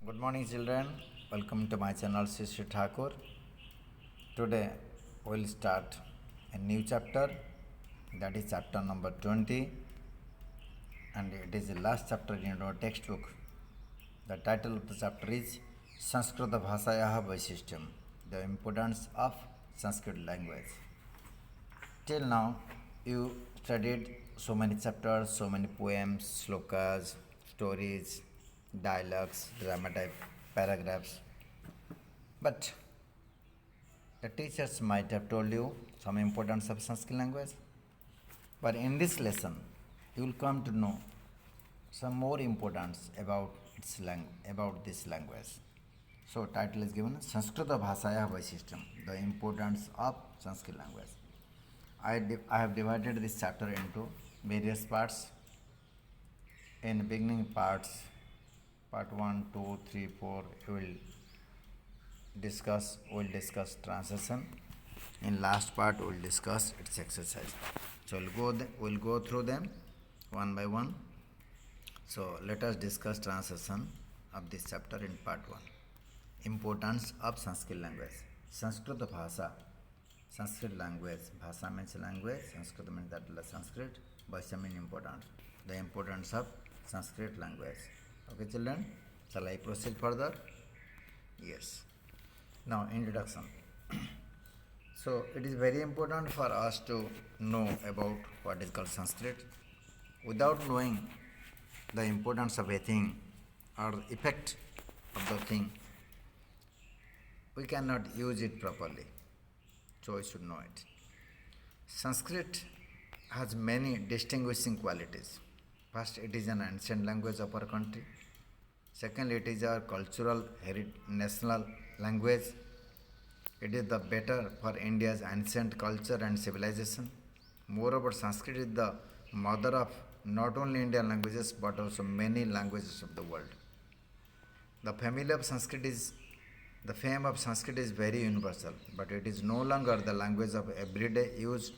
Good morning, children. Welcome to my channel, Sri Thakur. Today, we'll start a new chapter, that is chapter number 20, and it is the last chapter in our textbook. The title of the chapter is Sanskrita Bhasayaha Vaishishtyam, the importance of Sanskrit language. Till now, you studied so many chapters, so many poems, slokas, stories, dialogues, drama type, paragraphs. But the teachers might have told you some importance of Sanskrit language. But in this lesson, you will come to know some more importance about this language. So title is given Sanskrita Bhasaya Vaishishtyam, the importance of Sanskrit language. I have divided this chapter into various parts. In beginning parts, part 1, 2, 3, 4, we'll discuss translation. In last part, we'll discuss its exercise. So we'll go through them one by one. So let us discuss translation of this chapter in part 1. Importance of Sanskrit language. Sanskrit Bhasa. Sanskrit language. Bhasa means language. Sanskrit means that Sanskrit. Bhasha means important. The importance of Sanskrit language. Okay, children? Shall I proceed further? Yes. Now, introduction. So, it is very important for us to know about what is called Sanskrit. Without knowing the importance of a thing or the effect of the thing, we cannot use it properly. So, we should know it. Sanskrit has many distinguishing qualities. First, it is an ancient language of our country. Second, it is our cultural national language. It is the better for India's ancient culture and civilization. Moreover, Sanskrit is the mother of not only Indian languages but also many languages of the world. The fame of Sanskrit is very universal, but it is no longer the language of everyday use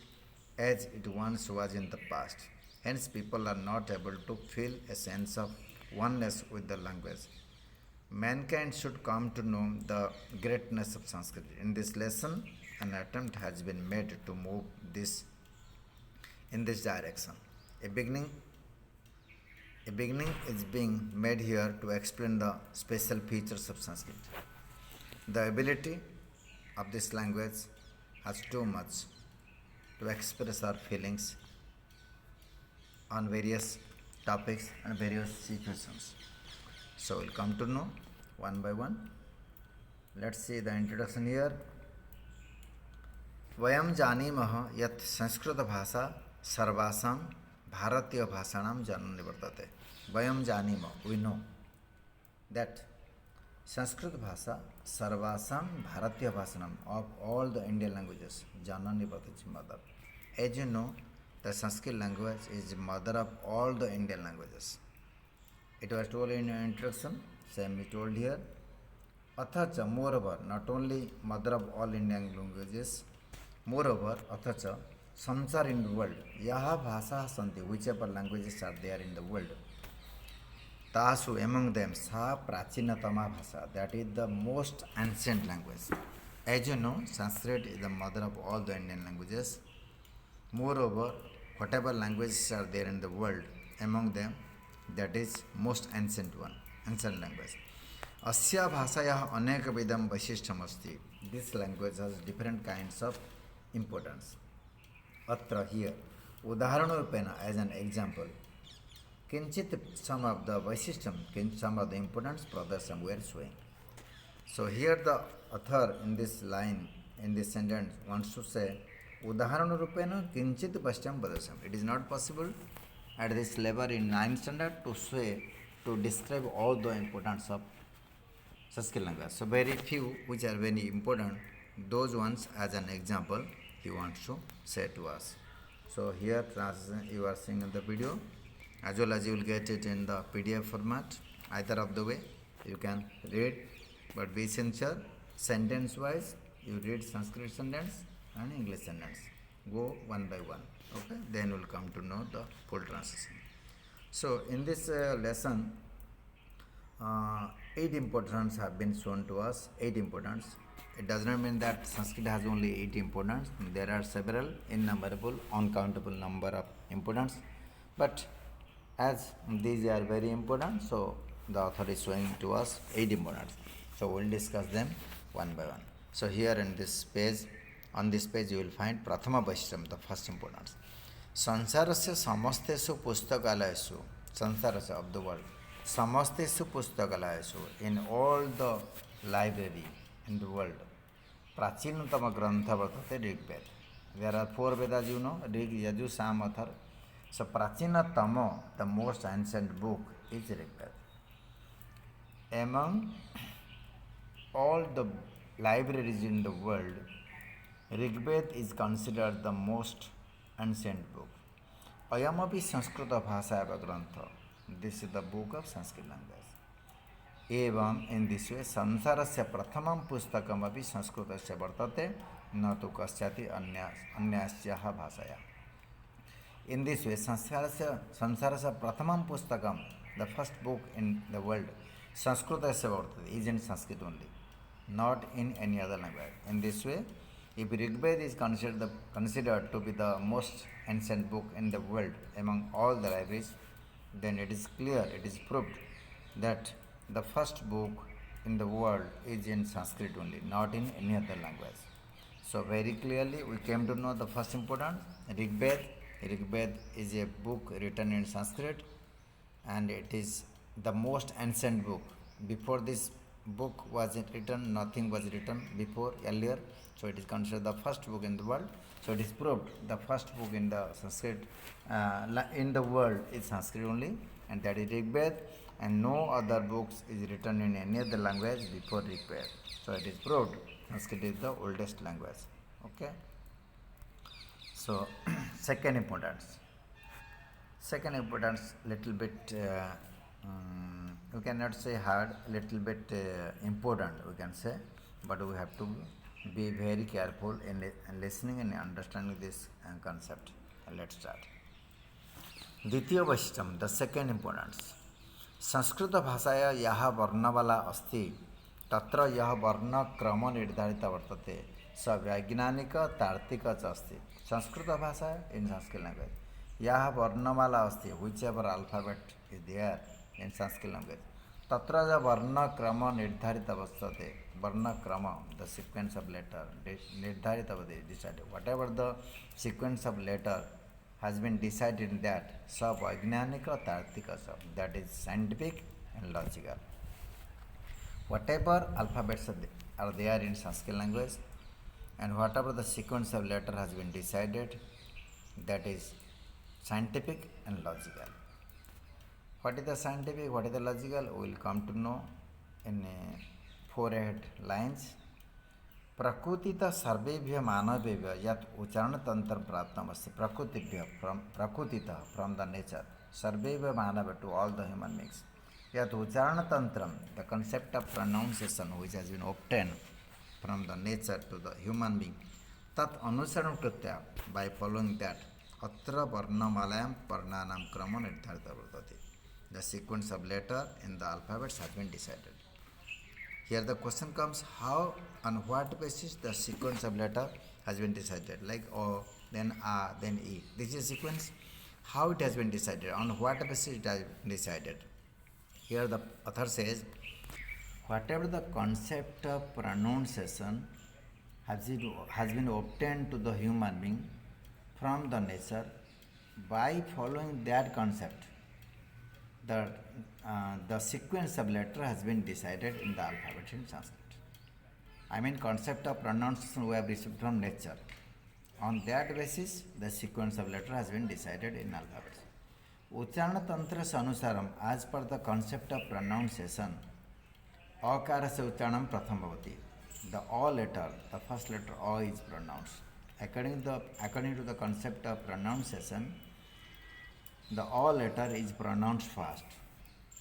as it once was in the past. Hence, people are not able to feel a sense of oneness with the language. Mankind should come to know the greatness of Sanskrit. In this lesson, an attempt has been made to move this in this direction. A beginning is being made here to explain the special features of Sanskrit. The ability of this language has too much to express our feelings on various topics and various situations. So we'll come to know one by one. Let's see the introduction here. Vayam janimah yat Sanskrit bhasa sarvasam bharatiya bhasanam janani vartate. Vayam janimah, we know that Sanskrit bhasa sarvasam bharatiya bhasanam, of all the Indian languages, janani vartate, mother. As you know, the Sanskrit language is mother of all the Indian languages. It was told in your introduction, same is told here. Athacha, moreover, not only mother of all Indian languages, moreover, athacha, samsar in the world, yaha bhasa santi, whichever languages are there in the world. Tasu, among them, sa prachinatama bhasa, that is the most ancient language. As you know, Sanskrit is the mother of all the Indian languages. Moreover, whatever languages are there in the world, among them, that is most ancient language. Asya bhasaya aneka vidam vaishishtyam asti. This language has different kinds of importance. Atra, here, udaharana rupena, as an example, kinchit, some of the vaishishtyam, some of the importance, pradarsham, we are showing. So here the author in this line, in this sentence, wants to say, udaharana rupena kinchit vaishishtyam pradarsham. It is not possible at this level in 9th standard to describe all the importance of Sanskrit language. So very few which are very important, those ones as an example he wants to say to us. So here you are seeing in the video, as well as you will get it in the PDF format. Either of the way you can read, but be sincere, sentence wise you read Sanskrit sentence and English sentence. Go one by one. Okay, then we'll come to know the full translation. So in this lesson, 8 importance have been shown to us. 8 importance. It does not mean that Sanskrit has only 8 importance. There are several innumerable, uncountable number of importance. But as these are very important, so the author is showing to us 8 importance. So we'll discuss them one by one. So here in this page, on this page you will find Prathama Vaishram, the first importance. Sansarasya samastesu pustakalayesu, sansarasya of the world, samastesu pustakalayesu, in all the library in the world, prachinatama grantha vartate Rigved. There are 4 Vedas, you know, Rig, Yaju, Sam, Athar. So prachinatama, the most ancient book, is Rigved. Among all the libraries in the world, Rigved is considered the most ancient book. Ayamapi Sanskrita Bhasaya Grantha. This is the book of Sanskrit language. Evam, in this way, Sansarasya Prathamam Pustakam api Sanskritasya Vartate na tu kasyati anyasyaha bhasaya. In this way, Sansarasya Prathamam Pustakam, the first book in the world, Sanskritasya Vartate, is in Sanskrit only, not in any other language. In this way, if Rigved is considered to be the most ancient book in the world among all the libraries, then it is clear, it is proved that the first book in the world is in Sanskrit only, not in any other language. So very clearly we came to know the first important, Rigved. Rigved is a book written in Sanskrit and it is the most ancient book. Before this book was written, nothing was written before, earlier. So it is considered the first book in the world. So it is proved the first book in the Sanskrit in the world is Sanskrit only, and that is Rigved, and no other books is written in any other language before Rigved. So it is proved Sanskrit is the oldest language. Okay. So second importance, little bit you cannot say hard, little bit important we can say, but we have to be very careful in listening and understanding this concept. Let's start. Ditiya Vaishtam, the second importance. Sanskrita Bhasaya yaha varnavala asti, tatra yaha varna krama nirdharita vartate, sa vaignanika tartika asti. Sanskrita Bhasaya, in Sanskrit language, yaha varnavala asti, whichever alphabet is there in Sanskrit language, tatra ja varna krama nirdharita vartate, varna krama, the sequence of letter, nirdharita vartate, decided. Whatever the sequence of letter has been decided in that, sa vaignanika tartika sa, that is scientific and logical. Whatever alphabets are there in Sanskrit language and whatever the sequence of letter has been decided, that is scientific and logical. What is the scientific, what is the logical, we will come to know in 4 lines. Prakutita sarvebhya manavebhya yat ucharana tantra pratnamasti. Prakutibhya, from prakutita, from the nature. Sarvebhya manavebhya, to all the human beings. Yat ucharana tantram, the concept of pronunciation which has been obtained from the nature to the human being. Tat anusaram kritya, by following that, atra varnamalayam parnanam krama nirdharita vartate. The sequence of letter in the alphabets has been decided. Here the question comes, how, on what basis the sequence of letter has been decided, like O, then A, then E. This is a sequence. How it has been decided, on what basis it has been decided. Here the author says, whatever the concept of pronunciation has been obtained to the human being from the nature, by following that concept, the sequence of letter has been decided in the alphabet in Sanskrit. I mean, concept of pronunciation we have received from nature. On that basis, the sequence of letter has been decided in alphabets. Ucharana tantra anusaram, as per the concept of pronunciation, akarasya ucharanam pratham bhavati. The O letter, the first letter O is pronounced. According to the concept of pronunciation, the O letter is pronounced fast.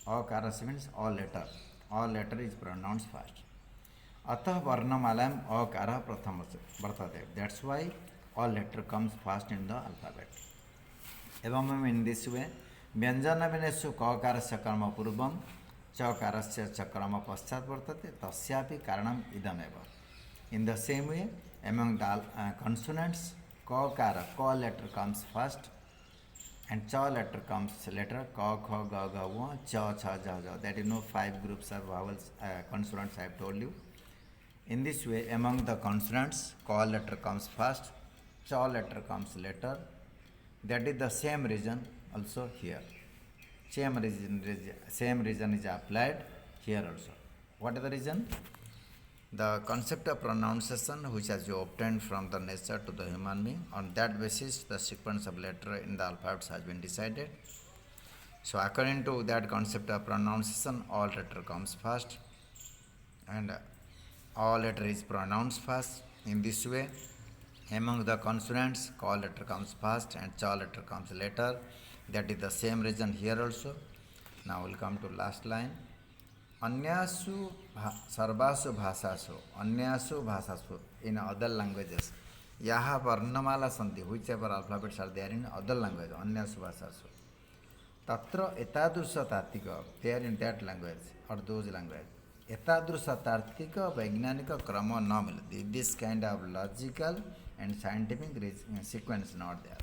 Akarasya means O letter. O letter is pronounced fast. Atah varnamalayam akara pratham vartate. That's why O letter comes fast in the alphabet. Evam, in this way, vyanjana vinesu kakarasya karma purvam चकारस्य च क्रम पश्चात वर्तते तस्यापि कारणम इदमेव. In the same way, among the consonants, ka letter comes first and cha letter comes later. Ka, kha, ga, ga, wa, cha, cha, ja, ja. That is no 5 groups of vowels, consonants I have told you. In this way, among the consonants, ka letter comes first, cha letter comes later. That is the same reason also here. Same reason is applied here also. What is the reason? The concept of pronunciation which has been obtained from the nature to the human being, on that basis the sequence of letter in the alphabets has been decided. So according to that concept of pronunciation, all letter comes first and all letter is pronounced first. In this way, among the consonants, ka letter comes first and cha letter comes later. That is the same reason here also. Now we'll come to last line. Anyasu sarvasu bhasasu, anyasu bhasasu, in other languages. Yaha varnamala santi, whichever alphabets are there in other language, anyasu bhasasu. Tatra etadrusa tatika, there in that language or those language. Etadrusa tartika vaignanika krama na milati. This kind of logical and scientific sequence not there.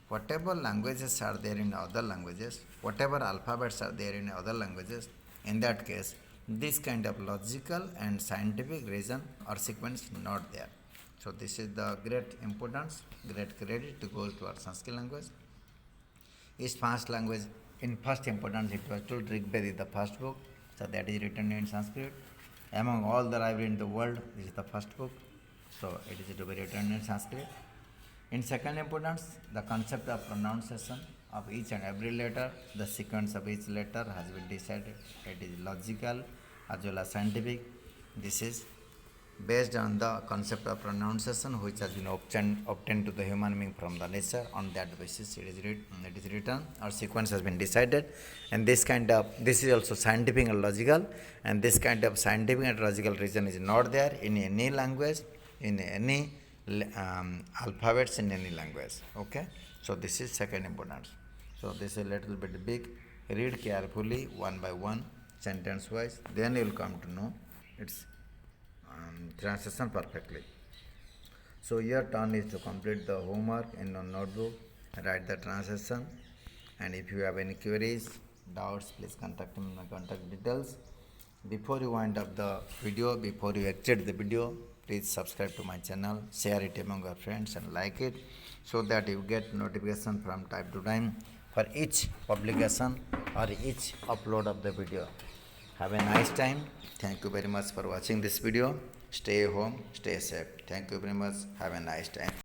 Whatever languages are there in other languages, whatever alphabets are there in other languages, in that case, this kind of logical and scientific reason or sequence not there. So this is the great importance, great credit to go to our Sanskrit language. Its first language, in first importance, it was told Rig Veda is the first book, so that is written in Sanskrit. Among all the library in the world, this is the first book, so it is to be written in Sanskrit. In second importance, the concept of pronunciation of each and every letter, the sequence of each letter has been decided. It is logical as well as scientific. This is based on the concept of pronunciation which has been obtained to the human being from the nature. On that basis it is written, or sequence has been decided. And this is also scientific and logical, and this kind of scientific and logical reason is not there in any language, in any alphabets in any language. Okay, so this is second importance. So this is a little bit big. Read carefully one by one, sentence wise, then you will come to know its translation perfectly. So your turn is to complete the homework in your notebook, write the translation, and if you have any queries, doubts, please contact me in my contact details. Before you wind up the video, before you exit the video, please subscribe to my channel, share it among your friends and like it, so that you get notification from time to time for each publication or each upload of the video. Have a nice time. Thank you very much for watching this video. Stay home, stay safe. Thank you very much. Have a nice time.